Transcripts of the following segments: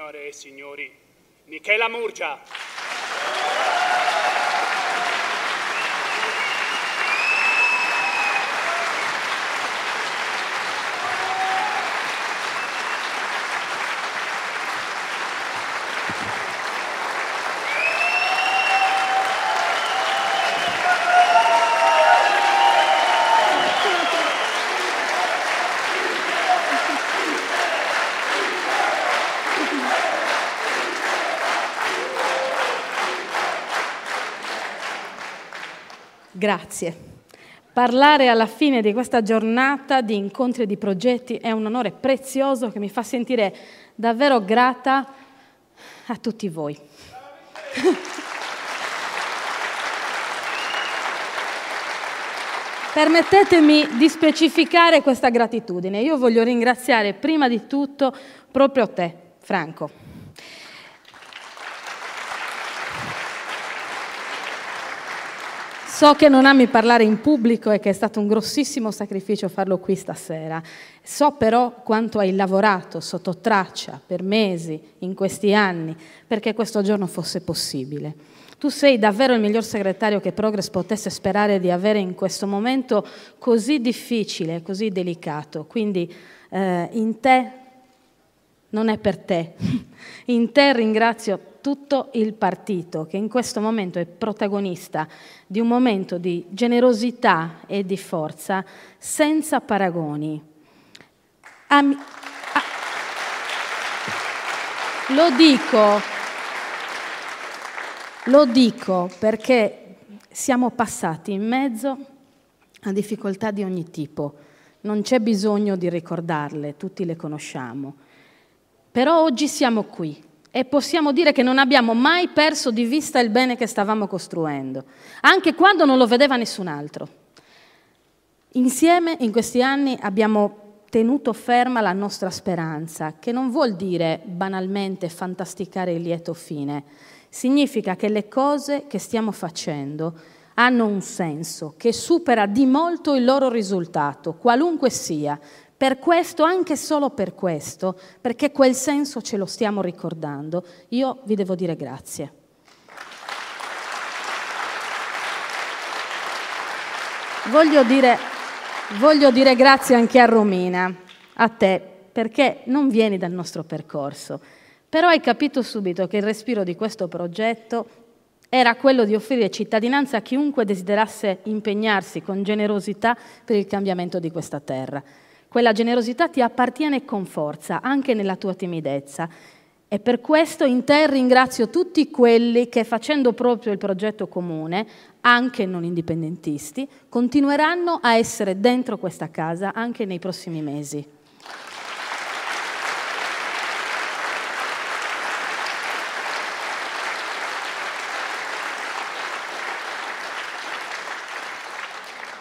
Signore e signori, Michela Murgia. Grazie. Parlare alla fine di questa giornata di incontri e di progetti è un onore prezioso che mi fa sentire davvero grata a tutti voi. Permettetemi di specificare questa gratitudine. Io voglio ringraziare prima di tutto proprio te, Franco. So che non ami parlare in pubblico e che è stato un grossissimo sacrificio farlo qui stasera. So però quanto hai lavorato sotto traccia per mesi in questi anni perché questo giorno fosse possibile. Tu sei davvero il miglior segretario che Progress potesse sperare di avere in questo momento così difficile, così delicato. Quindi in te, non è per te, in te ringrazio tutto il partito che in questo momento è protagonista di un momento di generosità e di forza senza paragoni. Lo dico perché siamo passati in mezzo a difficoltà di ogni tipo. Non c'è bisogno di ricordarle, tutti le conosciamo. Però oggi siamo qui. E possiamo dire che non abbiamo mai perso di vista il bene che stavamo costruendo, anche quando non lo vedeva nessun altro. Insieme, in questi anni, abbiamo tenuto ferma la nostra speranza, che non vuol dire banalmente fantasticare il lieto fine. Significa che le cose che stiamo facendo hanno un senso che supera di molto il loro risultato, qualunque sia. Per questo, anche solo per questo, perché quel senso ce lo stiamo ricordando, io vi devo dire grazie. Voglio dire grazie anche a Romina, a te, perché non vieni dal nostro percorso, però hai capito subito che il respiro di questo progetto era quello di offrire cittadinanza a chiunque desiderasse impegnarsi con generosità per il cambiamento di questa terra. Quella generosità ti appartiene con forza, anche nella tua timidezza. E per questo in te ringrazio tutti quelli che, facendo proprio il progetto comune, anche non indipendentisti, continueranno a essere dentro questa casa anche nei prossimi mesi.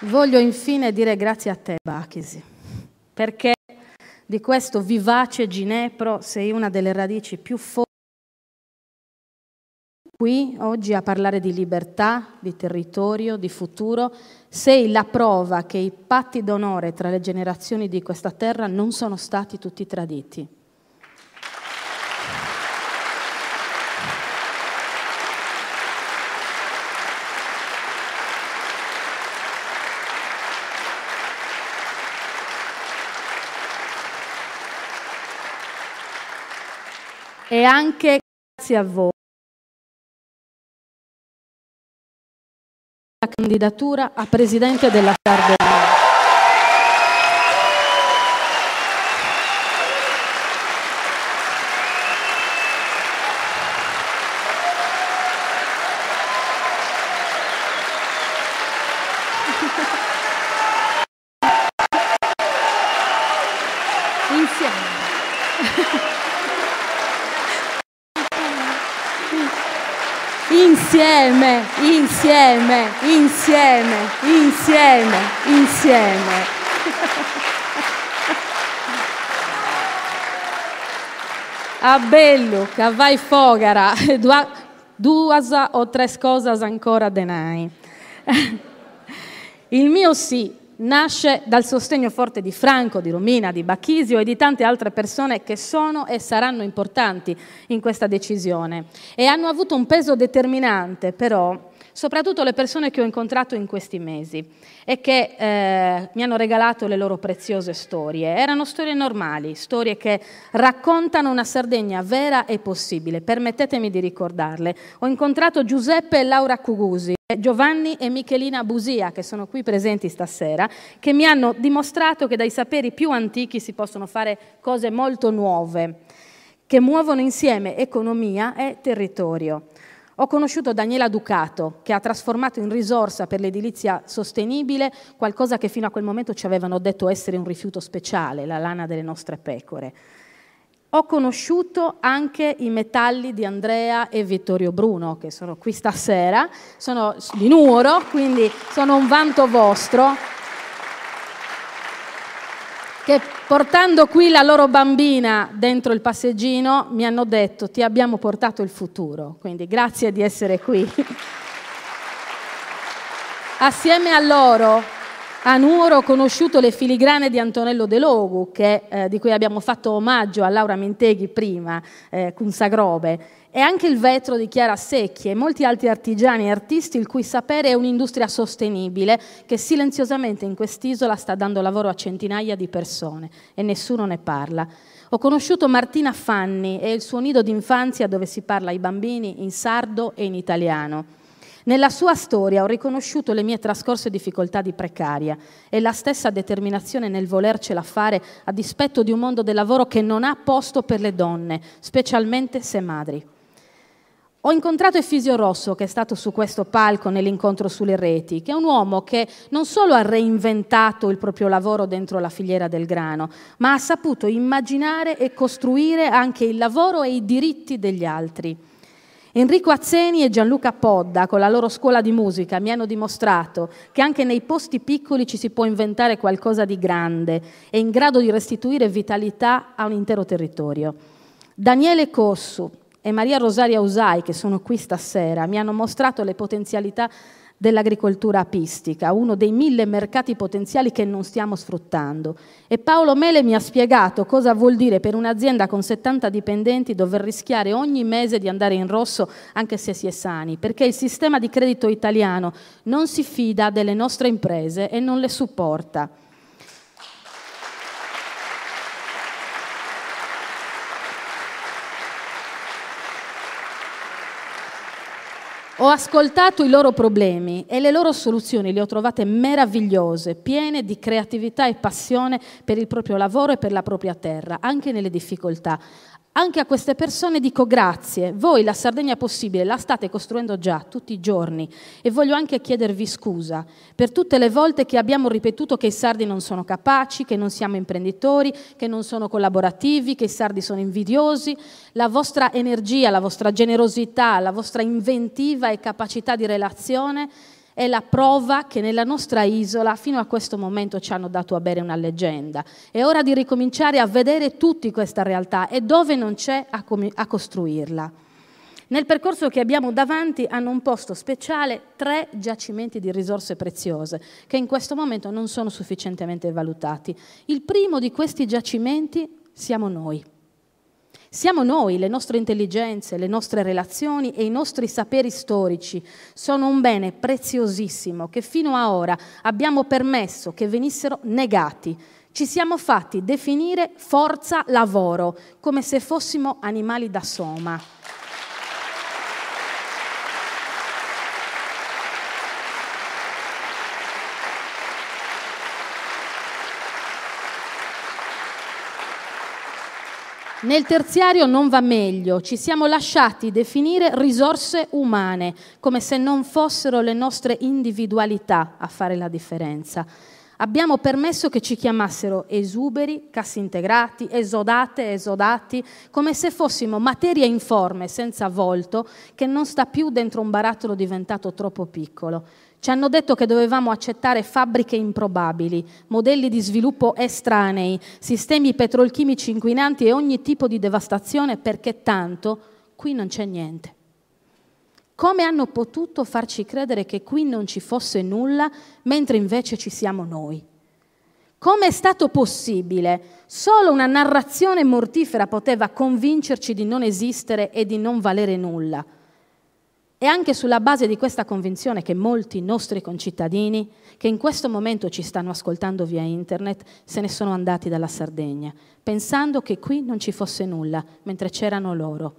Voglio infine dire grazie a te, Bachisi, perché di questo vivace Ginepro sei una delle radici più forti. Qui oggi a parlare di libertà, di territorio, di futuro, sei la prova che i patti d'onore tra le generazioni di questa terra non sono stati tutti traditi. E anche grazie a voi la candidatura a Presidente della Sardegna. Insieme. A bello, che vai fogara, due o tre cose ancora denai. Il mio sì nasce dal sostegno forte di Franco, di Romina, di Bacchisio e di tante altre persone che sono e saranno importanti in questa decisione e hanno avuto un peso determinante, però, soprattutto le persone che ho incontrato in questi mesi e che mi hanno regalato le loro preziose storie. Erano storie normali, storie che raccontano una Sardegna vera e possibile. Permettetemi di ricordarle. Ho incontrato Giuseppe e Laura Cugusi, Giovanni e Michelina Busia, che sono qui presenti stasera, che mi hanno dimostrato che dai saperi più antichi si possono fare cose molto nuove, che muovono insieme economia e territorio. Ho conosciuto Daniela Ducato, che ha trasformato in risorsa per l'edilizia sostenibile qualcosa che fino a quel momento ci avevano detto essere un rifiuto speciale, la lana delle nostre pecore. Ho conosciuto anche i metalli di Andrea e Vittorio Bruno, che sono qui stasera, sono di Nuoro, quindi sono un vanto vostro, che portando qui la loro bambina dentro il passeggino mi hanno detto: ti abbiamo portato il futuro, quindi grazie di essere qui. Assieme a loro a Nuoro ho conosciuto le filigrane di Antonello De Logu, di cui abbiamo fatto omaggio a Laura Minteghi prima, con Sagrobe, e anche il vetro di Chiara Secchi e molti altri artigiani e artisti il cui sapere è un'industria sostenibile che silenziosamente in quest'isola sta dando lavoro a centinaia di persone e nessuno ne parla. Ho conosciuto Martina Fanni e il suo nido d'infanzia dove si parla ai bambini in sardo e in italiano. Nella sua storia ho riconosciuto le mie trascorse difficoltà di precaria e la stessa determinazione nel volercela fare a dispetto di un mondo del lavoro che non ha posto per le donne, specialmente se madri. Ho incontrato Efisio Rosso, che è stato su questo palco nell'incontro sulle reti, che è un uomo che non solo ha reinventato il proprio lavoro dentro la filiera del grano, ma ha saputo immaginare e costruire anche il lavoro e i diritti degli altri. Enrico Azzeni e Gianluca Podda, con la loro scuola di musica, mi hanno dimostrato che anche nei posti piccoli ci si può inventare qualcosa di grande e in grado di restituire vitalità a un intero territorio. Daniele Cossu e Maria Rosaria Usai, che sono qui stasera, mi hanno mostrato le potenzialità dell'agricoltura apistica, uno dei 1000 mercati potenziali che non stiamo sfruttando. E Paolo Mele mi ha spiegato cosa vuol dire per un'azienda con 70 dipendenti dover rischiare ogni mese di andare in rosso anche se si è sani, perché il sistema di credito italiano non si fida delle nostre imprese e non le supporta. Ho ascoltato i loro problemi e le loro soluzioni le ho trovate meravigliose, piene di creatività e passione per il proprio lavoro e per la propria terra, anche nelle difficoltà. Anche a queste persone dico grazie. Voi la Sardegna possibile la state costruendo già tutti i giorni e voglio anche chiedervi scusa per tutte le volte che abbiamo ripetuto che i sardi non sono capaci, che non siamo imprenditori, che non sono collaborativi, che i sardi sono invidiosi. La vostra energia, la vostra generosità, la vostra inventiva e capacità di relazione è la prova che nella nostra isola fino a questo momento ci hanno dato a bere una leggenda. È ora di ricominciare a vedere tutti questa realtà e dove non c'è a costruirla. Nel percorso che abbiamo davanti hanno un posto speciale 3 giacimenti di risorse preziose che in questo momento non sono sufficientemente valutati. Il primo di questi giacimenti siamo noi. Siamo noi, le nostre intelligenze, le nostre relazioni e i nostri saperi storici sono un bene preziosissimo che fino a ora abbiamo permesso che venissero negati. Ci siamo fatti definire forza lavoro, come se fossimo animali da soma. Nel terziario non va meglio, ci siamo lasciati definire risorse umane, come se non fossero le nostre individualità a fare la differenza. Abbiamo permesso che ci chiamassero esuberi, cassintegrati, esodate, esodati, come se fossimo materia informe, senza volto, che non sta più dentro un barattolo diventato troppo piccolo. Ci hanno detto che dovevamo accettare fabbriche improbabili, modelli di sviluppo estranei, sistemi petrolchimici inquinanti e ogni tipo di devastazione perché tanto qui non c'è niente. Come hanno potuto farci credere che qui non ci fosse nulla mentre invece ci siamo noi? Come è stato possibile? Solo una narrazione mortifera poteva convincerci di non esistere e di non valere nulla. È anche sulla base di questa convinzione che molti nostri concittadini, che in questo momento ci stanno ascoltando via internet, se ne sono andati dalla Sardegna, pensando che qui non ci fosse nulla, mentre c'erano loro.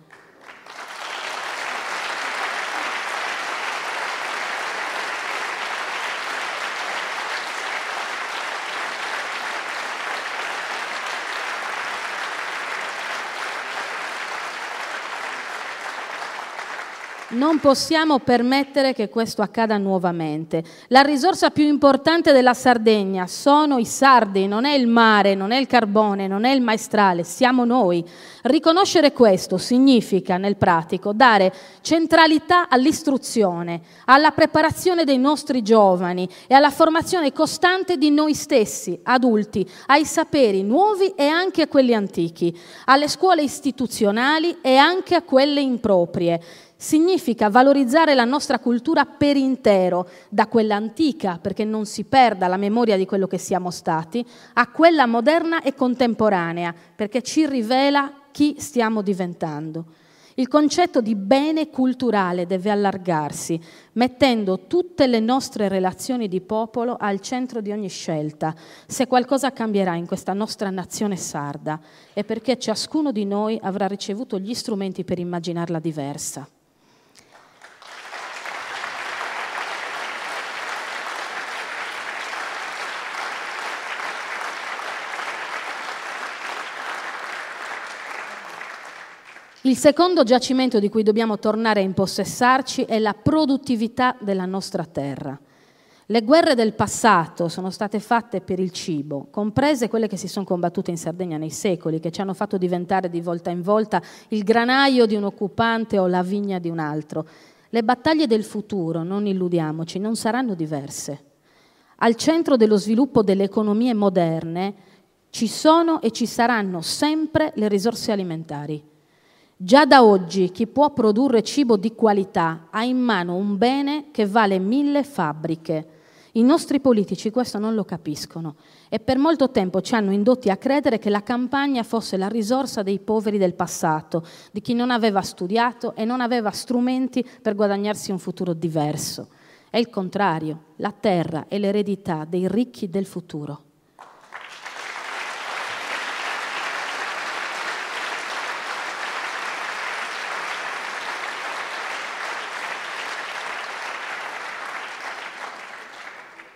Non possiamo permettere che questo accada nuovamente. La risorsa più importante della Sardegna sono i sardi, non è il mare, non è il carbone, non è il maestrale, siamo noi. Riconoscere questo significa, nel pratico, dare centralità all'istruzione, alla preparazione dei nostri giovani e alla formazione costante di noi stessi, adulti, ai saperi nuovi e anche a quelli antichi, alle scuole istituzionali e anche a quelle improprie. Significa valorizzare la nostra cultura per intero, da quella antica, perché non si perda la memoria di quello che siamo stati, a quella moderna e contemporanea, perché ci rivela chi stiamo diventando. Il concetto di bene culturale deve allargarsi, mettendo tutte le nostre relazioni di popolo al centro di ogni scelta. Se qualcosa cambierà in questa nostra nazione sarda, è perché ciascuno di noi avrà ricevuto gli strumenti per immaginarla diversa. Il secondo giacimento di cui dobbiamo tornare a impossessarci è la produttività della nostra terra. Le guerre del passato sono state fatte per il cibo, comprese quelle che si sono combattute in Sardegna nei secoli, che ci hanno fatto diventare di volta in volta il granaio di un occupante o la vigna di un altro. Le battaglie del futuro, non illudiamoci, non saranno diverse. Al centro dello sviluppo delle economie moderne ci sono e ci saranno sempre le risorse alimentari. Già da oggi chi può produrre cibo di qualità ha in mano un bene che vale 1000 fabbriche. I nostri politici questo non lo capiscono e per molto tempo ci hanno indotti a credere che la campagna fosse la risorsa dei poveri del passato, di chi non aveva studiato e non aveva strumenti per guadagnarsi un futuro diverso. È il contrario, la terra è l'eredità dei ricchi del futuro.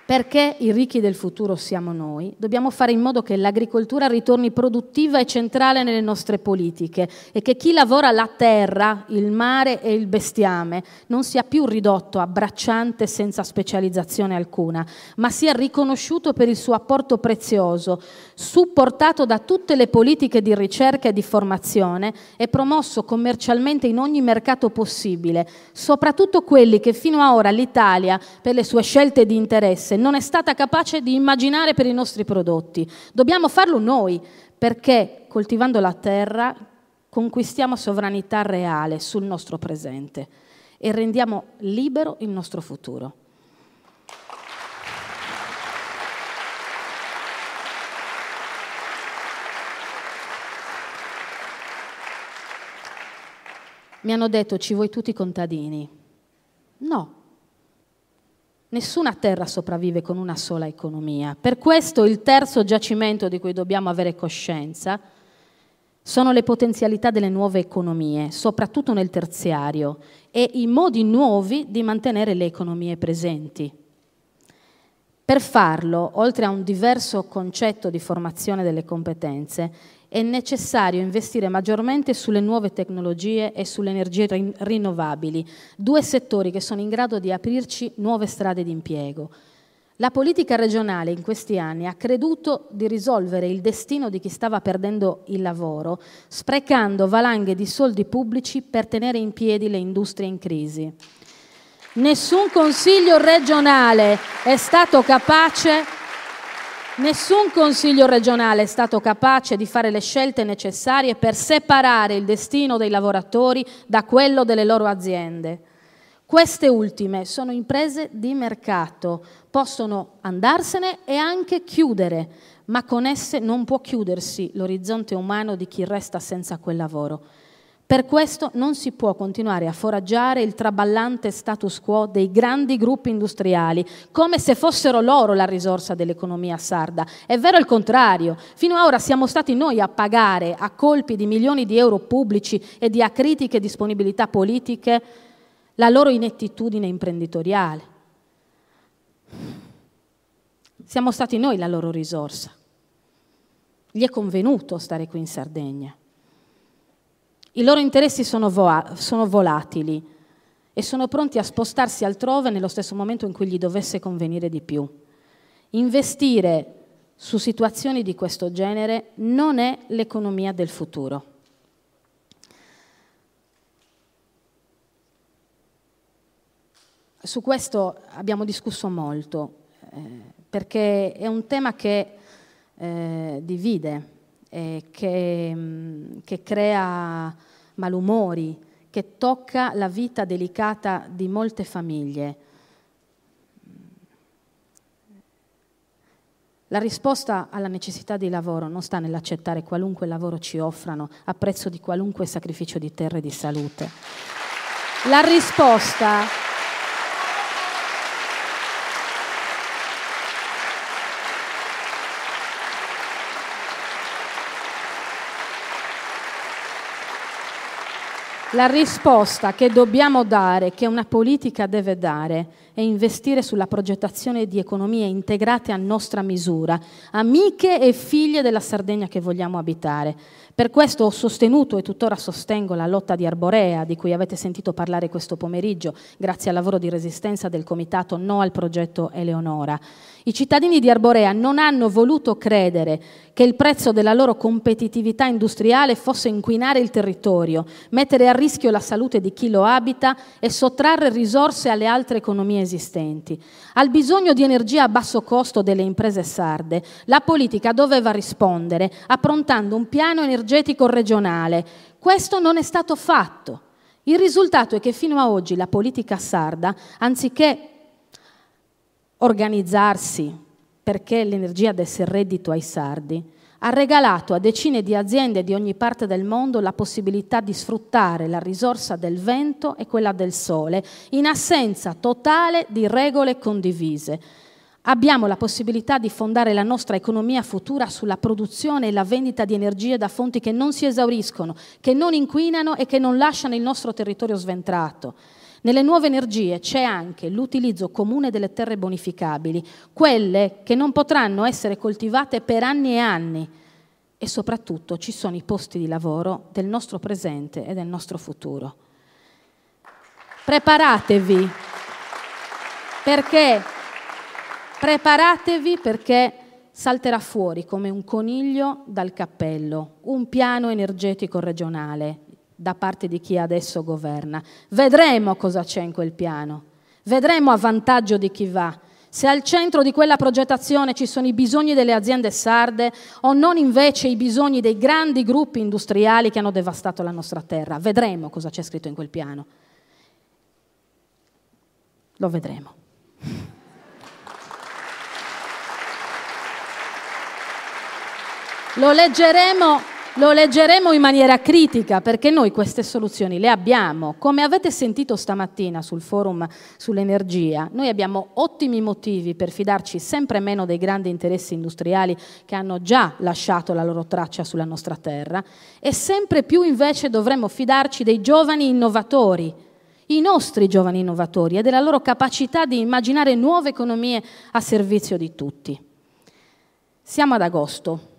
Perché i ricchi del futuro siamo noi, dobbiamo fare in modo che l'agricoltura ritorni produttiva e centrale nelle nostre politiche e che chi lavora la terra, il mare e il bestiame non sia più ridotto a bracciante senza specializzazione alcuna, ma sia riconosciuto per il suo apporto prezioso, supportato da tutte le politiche di ricerca e di formazione e promosso commercialmente in ogni mercato possibile, soprattutto quelli che fino ad ora l'Italia, per le sue scelte di interesse, non è stata capace di immaginare per i nostri prodotti. Dobbiamo farlo noi, perché coltivando la terra conquistiamo sovranità reale sul nostro presente e rendiamo libero il nostro futuro. Mi hanno detto: ci vuoi tutti i contadini? No. Nessuna terra sopravvive con una sola economia. Per questo il terzo giacimento di cui dobbiamo avere coscienza sono le potenzialità delle nuove economie, soprattutto nel terziario, e i modi nuovi di mantenere le economie presenti. Per farlo, oltre a un diverso concetto di formazione delle competenze, è necessario investire maggiormente sulle nuove tecnologie e sulle energie rinnovabili, due settori che sono in grado di aprirci nuove strade di impiego. La politica regionale in questi anni ha creduto di risolvere il destino di chi stava perdendo il lavoro, sprecando valanghe di soldi pubblici per tenere in piedi le industrie in crisi. Nessun consiglio regionale è stato capace di fare le scelte necessarie per separare il destino dei lavoratori da quello delle loro aziende. Queste ultime sono imprese di mercato, possono andarsene e anche chiudere, ma con esse non può chiudersi l'orizzonte umano di chi resta senza quel lavoro. Per questo non si può continuare a foraggiare il traballante status quo dei grandi gruppi industriali, come se fossero loro la risorsa dell'economia sarda. È vero il contrario. Fino ad ora siamo stati noi a pagare a colpi di milioni di euro pubblici e di acritiche disponibilità politiche la loro inettitudine imprenditoriale. Siamo stati noi la loro risorsa. Gli è convenuto stare qui in Sardegna. I loro interessi sono volatili e sono pronti a spostarsi altrove nello stesso momento in cui gli dovesse convenire di più. Investire su situazioni di questo genere non è l'economia del futuro. Su questo abbiamo discusso molto, perché è un tema che divide, che crea malumori, che tocca la vita delicata di molte famiglie. La risposta alla necessità di lavoro non sta nell'accettare qualunque lavoro ci offrano a prezzo di qualunque sacrificio di terra e di salute. La risposta che dobbiamo dare, che una politica deve dare, è investire sulla progettazione di economie integrate a nostra misura, amiche e figlie della Sardegna che vogliamo abitare. Per questo ho sostenuto e tuttora sostengo la lotta di Arborea, di cui avete sentito parlare questo pomeriggio, grazie al lavoro di resistenza del comitato No al progetto Eleonora. I cittadini di Arborea non hanno voluto credere che il prezzo della loro competitività industriale fosse inquinare il territorio, mettere a rischio la salute di chi lo abita e sottrarre risorse alle altre economie esistenti. Al bisogno di energia a basso costo delle imprese sarde, la politica doveva rispondere approntando un piano energetico regionale. Questo non è stato fatto. Il risultato è che fino a oggi la politica sarda, anziché organizzarsi perché l'energia desse reddito ai sardi, ha regalato a decine di aziende di ogni parte del mondo la possibilità di sfruttare la risorsa del vento e quella del sole in assenza totale di regole condivise. Abbiamo la possibilità di fondare la nostra economia futura sulla produzione e la vendita di energie da fonti che non si esauriscono, che non inquinano e che non lasciano il nostro territorio sventrato. Nelle nuove energie c'è anche l'utilizzo comune delle terre bonificabili, quelle che non potranno essere coltivate per anni e anni, e soprattutto ci sono i posti di lavoro del nostro presente e del nostro futuro. Preparatevi perché salterà fuori come un coniglio dal cappello un piano energetico regionale da parte di chi adesso governa. Vedremo cosa c'è in quel piano, vedremo a vantaggio di chi va, se al centro di quella progettazione ci sono i bisogni delle aziende sarde o non invece i bisogni dei grandi gruppi industriali che hanno devastato la nostra terra. Vedremo cosa c'è scritto in quel piano. Lo vedremo. Lo leggeremo in maniera critica, perché noi queste soluzioni le abbiamo. Come avete sentito stamattina sul forum sull'energia, noi abbiamo ottimi motivi per fidarci sempre meno dei grandi interessi industriali che hanno già lasciato la loro traccia sulla nostra terra, e sempre più invece dovremmo fidarci dei giovani innovatori, i nostri giovani innovatori, e della loro capacità di immaginare nuove economie a servizio di tutti. Siamo ad agosto,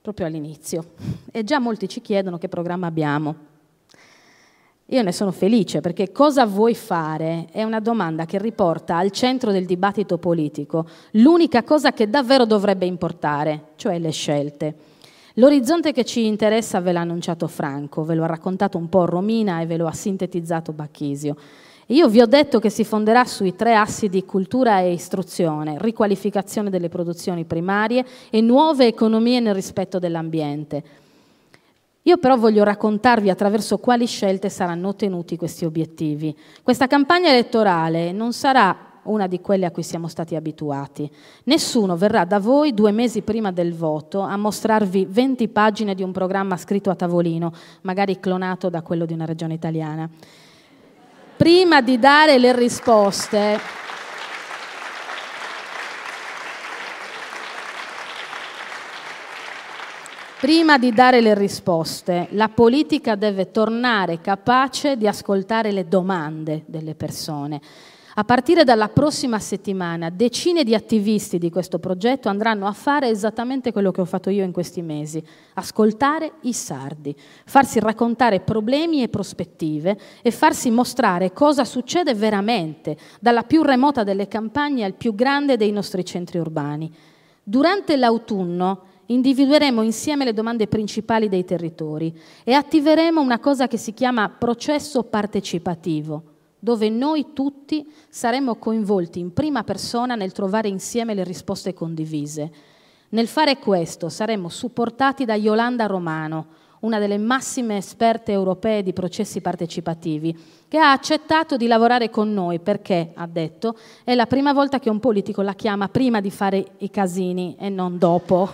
proprio all'inizio, e già molti ci chiedono che programma abbiamo. Io ne sono felice, perché cosa vuoi fare è una domanda che riporta al centro del dibattito politico l'unica cosa che davvero dovrebbe importare, cioè le scelte. L'orizzonte che ci interessa ve l'ha annunciato Franco, ve lo ha raccontato un po' Romina e ve lo ha sintetizzato Bacchisio. Io vi ho detto che si fonderà sui 3 assi di cultura e istruzione, riqualificazione delle produzioni primarie e nuove economie nel rispetto dell'ambiente. Io però voglio raccontarvi attraverso quali scelte saranno ottenuti questi obiettivi. Questa campagna elettorale non sarà una di quelle a cui siamo stati abituati. Nessuno verrà da voi 2 mesi prima del voto a mostrarvi 20 pagine di un programma scritto a tavolino, magari clonato da quello di una regione italiana. Prima di dare le risposte, la politica deve tornare capace di ascoltare le domande delle persone. A partire dalla prossima settimana, decine di attivisti di questo progetto andranno a fare esattamente quello che ho fatto io in questi mesi: ascoltare i sardi, farsi raccontare problemi e prospettive e farsi mostrare cosa succede veramente, dalla più remota delle campagne al più grande dei nostri centri urbani. Durante l'autunno individueremo insieme le domande principali dei territori e attiveremo una cosa che si chiama processo partecipativo, dove noi tutti saremo coinvolti in prima persona nel trovare insieme le risposte condivise. Nel fare questo saremo supportati da Yolanda Romano, una delle massime esperte europee di processi partecipativi, che ha accettato di lavorare con noi perché, ha detto, è la prima volta che un politico la chiama prima di fare i casini e non dopo.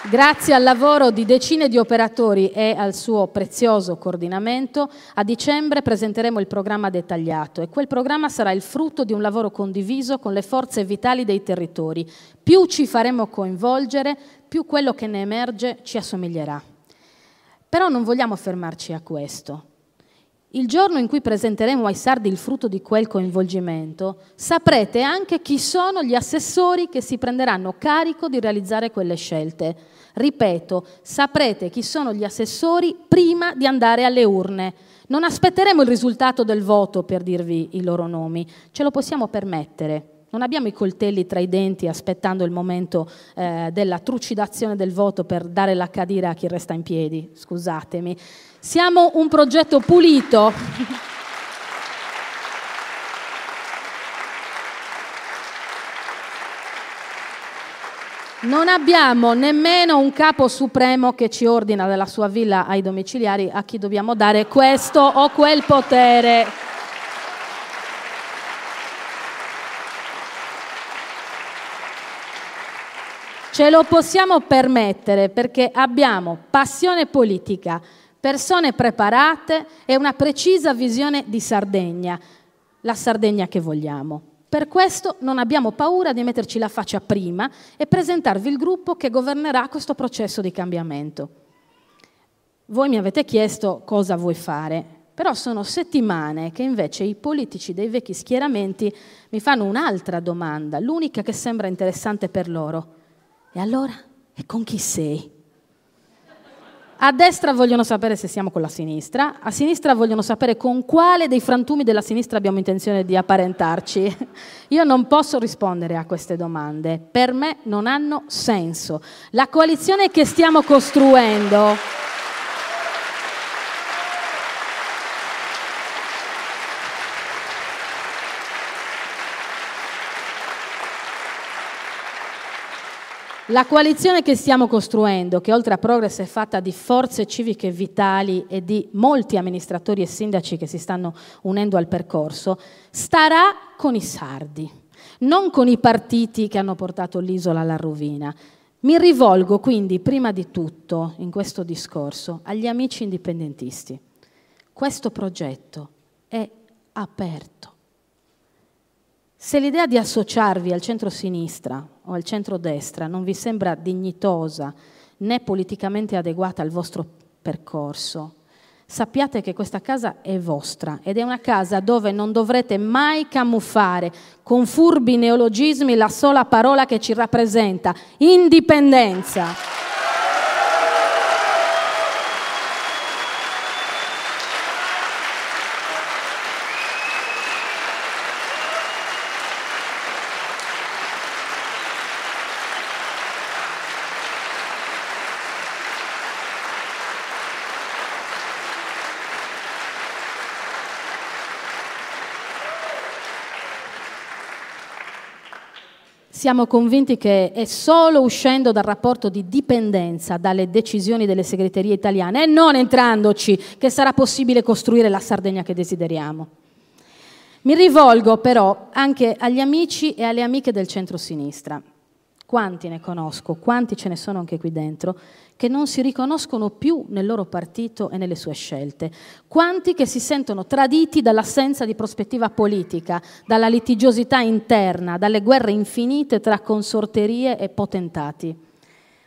Grazie al lavoro di decine di operatori e al suo prezioso coordinamento, a dicembre presenteremo il programma dettagliato e quel programma sarà il frutto di un lavoro condiviso con le forze vitali dei territori. Più ci faremo coinvolgere, più quello che ne emerge ci assomiglierà. Però non vogliamo fermarci a questo. Il giorno in cui presenteremo ai sardi il frutto di quel coinvolgimento, saprete anche chi sono gli assessori che si prenderanno carico di realizzare quelle scelte. Ripeto, saprete chi sono gli assessori prima di andare alle urne. Non aspetteremo il risultato del voto per dirvi i loro nomi, ce lo possiamo permettere. Non abbiamo i coltelli tra i denti aspettando il momento della trucidazione del voto per dare la cadira a chi resta in piedi, scusatemi. Siamo un progetto pulito. Non abbiamo nemmeno un capo supremo che ci ordina dalla sua villa ai domiciliari a chi dobbiamo dare questo o quel potere. Ce lo possiamo permettere perché abbiamo passione politica, persone preparate e una precisa visione di Sardegna, la Sardegna che vogliamo. Per questo non abbiamo paura di metterci la faccia prima e presentarvi il gruppo che governerà questo processo di cambiamento. Voi mi avete chiesto cosa vuoi fare, però sono settimane che invece i politici dei vecchi schieramenti mi fanno un'altra domanda, l'unica che sembra interessante per loro. E allora? E con chi sei? A destra vogliono sapere se siamo con la sinistra, a sinistra vogliono sapere con quale dei frantumi della sinistra abbiamo intenzione di apparentarci. Io non posso rispondere a queste domande, per me non hanno senso. La coalizione che stiamo costruendo che oltre a Progress è fatta di forze civiche vitali e di molti amministratori e sindaci che si stanno unendo al percorso, starà con i sardi, non con i partiti che hanno portato l'isola alla rovina. Mi rivolgo quindi prima di tutto in questo discorso agli amici indipendentisti. Questo progetto è aperto. Se l'idea di associarvi al centro-sinistra o al centro-destra non vi sembra dignitosa né politicamente adeguata al vostro percorso, sappiate che questa casa è vostra ed è una casa dove non dovrete mai camuffare con furbi neologismi la sola parola che ci rappresenta: indipendenza. siamo convinti che è solo uscendo dal rapporto di dipendenza dalle decisioni delle segreterie italiane e non entrandoci che sarà possibile costruire la Sardegna che desideriamo. Mi rivolgo però anche agli amici e alle amiche del centro-sinistra. Quanti ne conosco, quanti ce ne sono anche qui dentro, che non si riconoscono più nel loro partito e nelle sue scelte. Quanti che si sentono traditi dall'assenza di prospettiva politica, dalla litigiosità interna, dalle guerre infinite tra consorterie e potentati.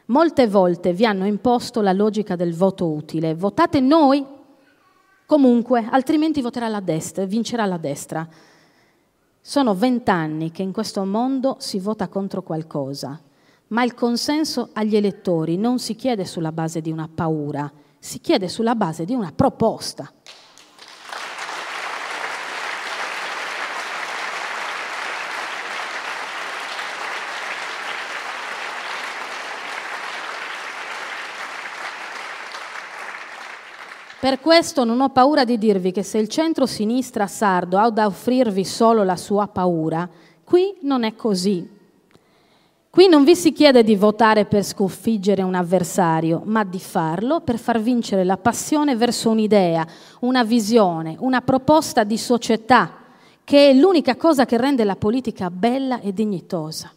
Molte volte vi hanno imposto la logica del voto utile. Votate noi? Comunque, altrimenti voterà la destra, vincerà la destra. Sono 20 anni che in questo mondo si vota contro qualcosa, ma il consenso agli elettori non si chiede sulla base di una paura, si chiede sulla base di una proposta. Per questo non ho paura di dirvi che se il centro-sinistra sardo ha da offrirvi solo la sua paura, qui non è così. Qui non vi si chiede di votare per sconfiggere un avversario, ma di farlo per far vincere la passione verso un'idea, una visione, una proposta di società, che è l'unica cosa che rende la politica bella e dignitosa.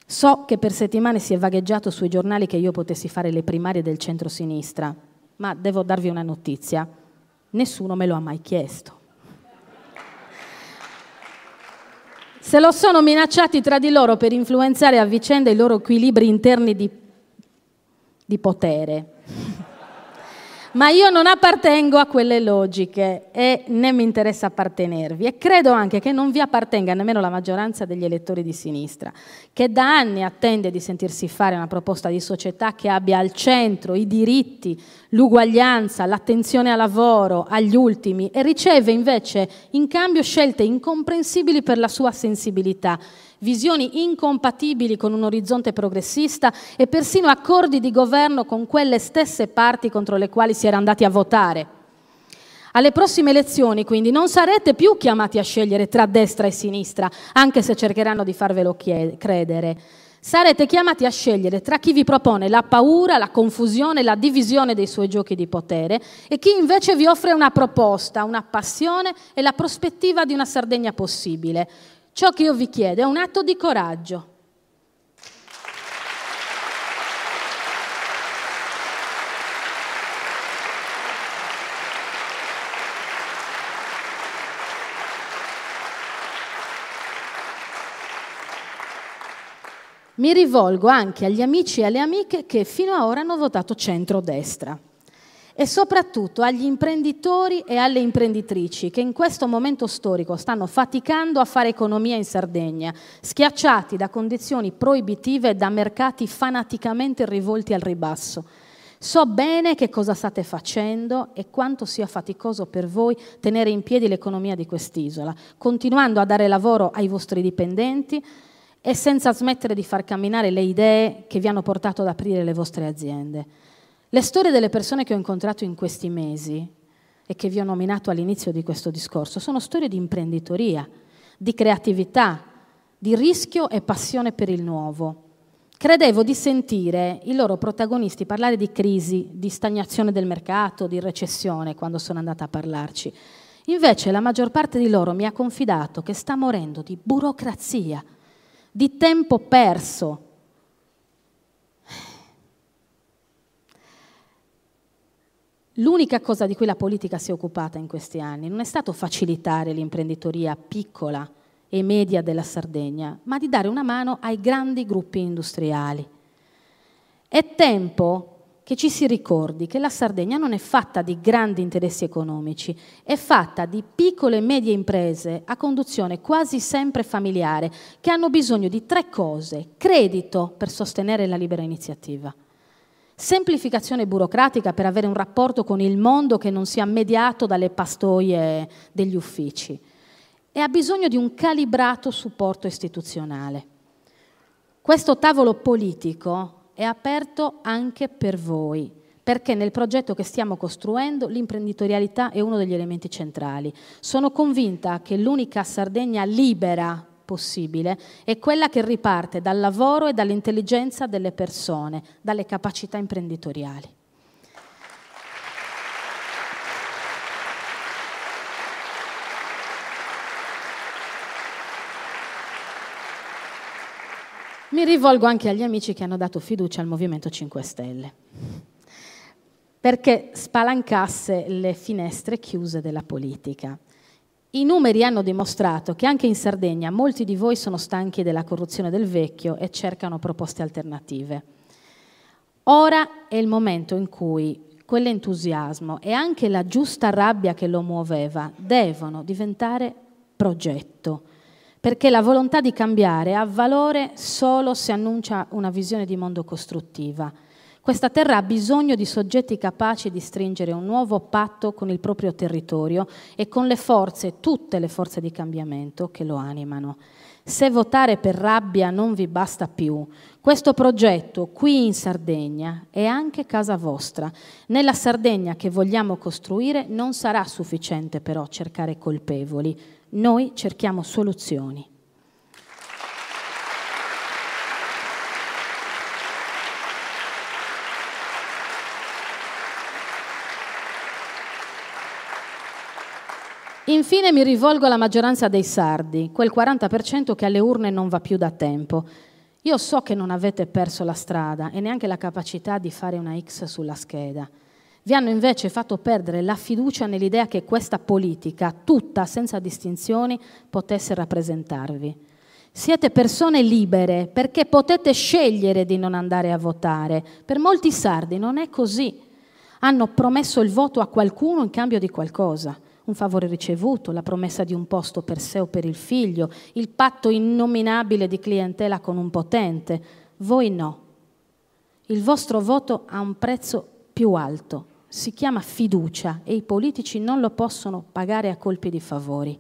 So che per settimane si è vagheggiato sui giornali che io potessi fare le primarie del centro-sinistra, ma devo darvi una notizia: nessuno me lo ha mai chiesto. Se lo sono minacciati tra di loro per influenzare a vicenda i loro equilibri interni di potere. Ma io non appartengo a quelle logiche e né mi interessa appartenervi, e credo anche che non vi appartenga nemmeno la maggioranza degli elettori di sinistra, che da anni attende di sentirsi fare una proposta di società che abbia al centro i diritti, l'uguaglianza, l'attenzione al lavoro, agli ultimi, e riceve invece in cambio scelte incomprensibili per la sua sensibilità, visioni incompatibili con un orizzonte progressista e persino accordi di governo con quelle stesse parti contro le quali si era andati a votare. Alle prossime elezioni, quindi, non sarete più chiamati a scegliere tra destra e sinistra, anche se cercheranno di farvelo credere. Sarete chiamati a scegliere tra chi vi propone la paura, la confusione, la divisione dei suoi giochi di potere e chi invece vi offre una proposta, una passione e la prospettiva di una Sardegna possibile. Ciò che io vi chiedo è un atto di coraggio. Mi rivolgo anche agli amici e alle amiche che fino ad ora hanno votato centrodestra e soprattutto agli imprenditori e alle imprenditrici che in questo momento storico stanno faticando a fare economia in Sardegna, schiacciati da condizioni proibitive e da mercati fanaticamente rivolti al ribasso. So bene che cosa state facendo e quanto sia faticoso per voi tenere in piedi l'economia di quest'isola, continuando a dare lavoro ai vostri dipendenti e senza smettere di far camminare le idee che vi hanno portato ad aprire le vostre aziende. Le storie delle persone che ho incontrato in questi mesi e che vi ho nominato all'inizio di questo discorso sono storie di imprenditoria, di creatività, di rischio e passione per il nuovo. Credevo di sentire i loro protagonisti parlare di crisi, di stagnazione del mercato, di recessione quando sono andata a parlarci. Invece la maggior parte di loro mi ha confidato che sta morendo di burocrazia, di tempo perso. L'unica cosa di cui la politica si è occupata in questi anni non è stato facilitare l'imprenditoria piccola e media della Sardegna, ma di dare una mano ai grandi gruppi industriali. È tempo che ci si ricordi che la Sardegna non è fatta di grandi interessi economici, è fatta di piccole e medie imprese a conduzione quasi sempre familiare, che hanno bisogno di 3 cose: credito per sostenere la libera iniziativa, semplificazione burocratica per avere un rapporto con il mondo che non sia mediato dalle pastoie degli uffici, e ha bisogno di un calibrato supporto istituzionale. Questo tavolo politico è aperto anche per voi, perché nel progetto che stiamo costruendo l'imprenditorialità è uno degli elementi centrali. Sono convinta che l'unica Sardegna libera possibile è quella che riparte dal lavoro e dall'intelligenza delle persone, dalle capacità imprenditoriali. Mi rivolgo anche agli amici che hanno dato fiducia al Movimento 5 Stelle, perché spalancasse le finestre chiuse della politica. I numeri hanno dimostrato che anche in Sardegna molti di voi sono stanchi della corruzione del vecchio e cercano proposte alternative. Ora è il momento in cui quell'entusiasmo e anche la giusta rabbia che lo muoveva devono diventare progetto, perché la volontà di cambiare ha valore solo se annuncia una visione di mondo costruttiva. Questa terra ha bisogno di soggetti capaci di stringere un nuovo patto con il proprio territorio e con le forze, tutte le forze di cambiamento che lo animano. Se votare per rabbia non vi basta più, questo progetto qui in Sardegna è anche casa vostra. Nella Sardegna che vogliamo costruire non sarà sufficiente però cercare colpevoli. Noi cerchiamo soluzioni. Infine mi rivolgo alla maggioranza dei sardi, quel 40% che alle urne non va più da tempo. Io so che non avete perso la strada e neanche la capacità di fare una X sulla scheda. Vi hanno invece fatto perdere la fiducia nell'idea che questa politica, tutta senza distinzioni, potesse rappresentarvi. Siete persone libere perché potete scegliere di non andare a votare. Per molti sardi non è così. Hanno promesso il voto a qualcuno in cambio di qualcosa. Un favore ricevuto, la promessa di un posto per sé o per il figlio, il patto innominabile di clientela con un potente. Voi no. Il vostro voto ha un prezzo più alto. Si chiama fiducia e i politici non lo possono pagare a colpi di favori.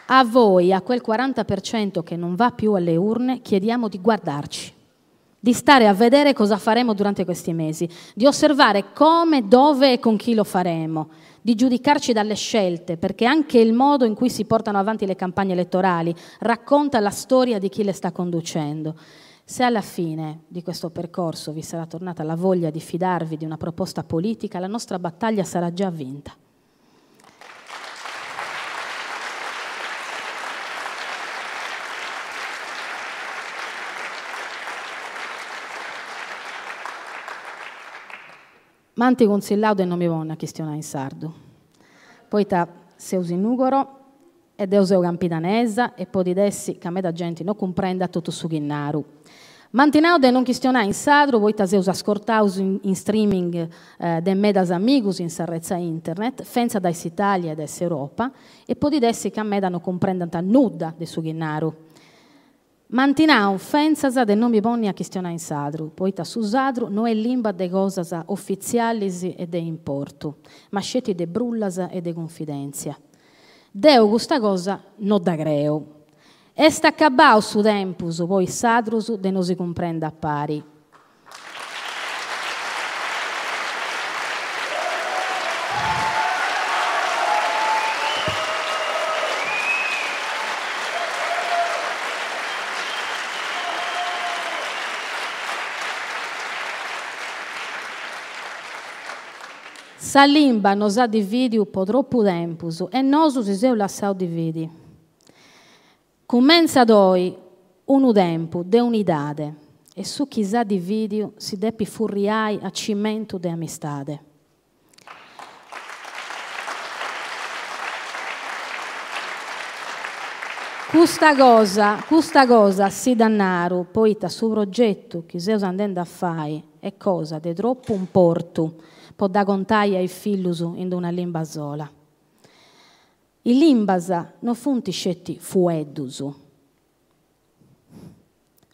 A voi, a quel 40% che non va più alle urne, chiediamo di guardarci, di stare a vedere cosa faremo durante questi mesi, di osservare come, dove e con chi lo faremo, di giudicarci dalle scelte, perché anche il modo in cui si portano avanti le campagne elettorali racconta la storia di chi le sta conducendo. Se alla fine di questo percorso vi sarà tornata la voglia di fidarvi di una proposta politica, la nostra battaglia sarà già vinta. Manti consigliado non mi vonna questione in sardo. Poi ta seus in Ugoro e deus eu campidanesa e poi di dessi che a me da gente non comprenda tutto su Ghinnaru. Mantinau de non questiona in sardo, poi ta seus ascoltaus in streaming de me das amigos in sarrezza internet, fenza da Italia e da Europa e poi di dessi che a me da non comprendanta nuda de su Ghinnaru. Mantinau fenzasa de non mi bonni a questiona in sadru, poita su sadru non è limba de cosas ufficialis e de importu, ma sceti de brullas e de confidenzia. Deu questa cosa non da creo. Est accabau su tempus, poi sadrus de non si comprenda a pari. Sa limba nos ha dividiu po troppu tempus e nosus si seu lassau dividi. Comenza doi unu tempu de unidade e su chi sa dividiu si depi furriai a cimentu de amistade. Custa cosa si dannaru, poita su progetto chi seus andendo a fare è cosa de troppo un portu, po da contai ai fillus in una limba sola. I limbas non funti scetti fueddus,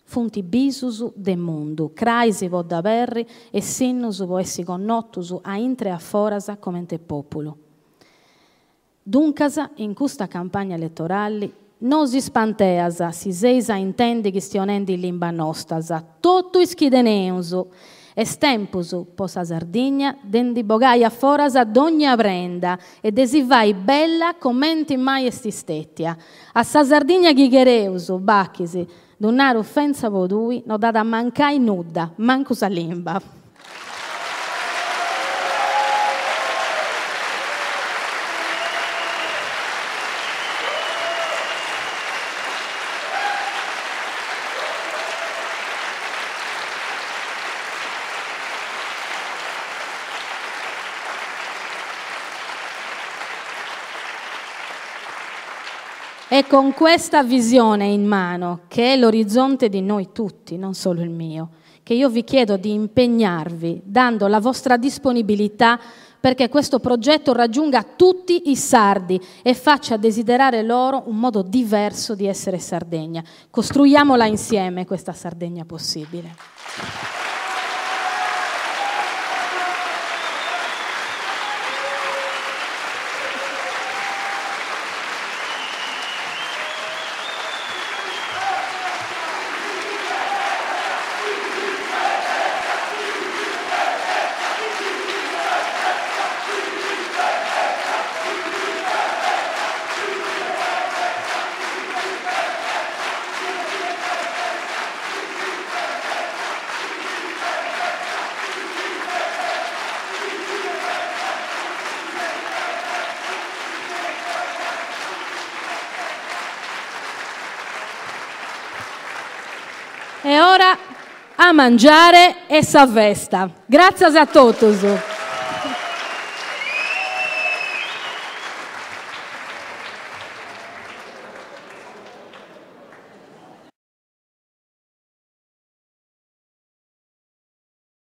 funti bisus de mundu, craisi vo da berri e sinnus vo essi connottus a intre a foras comente populu. Duncas, in questa campagna elettorale, non si spanteasa, si seisa intendi che stionendi in limba nostasa, tutto ischideneusu, estempusu po sa Sardigna, dendi bogaia forasa d'ogna prenda, e desi vai bella commenti mai estistettia. A sa Sardigna chighereusu, bacchisi, d'unare offensa vodui, no data mancai nudda, manco sa limba. È con questa visione in mano, che è l'orizzonte di noi tutti, non solo il mio, che io vi chiedo di impegnarvi, dando la vostra disponibilità perché questo progetto raggiunga tutti i sardi e faccia desiderare loro un modo diverso di essere Sardegna. Costruiamola insieme questa Sardegna possibile. E ora a mangiare e s'avvesta. Grazie a tutti.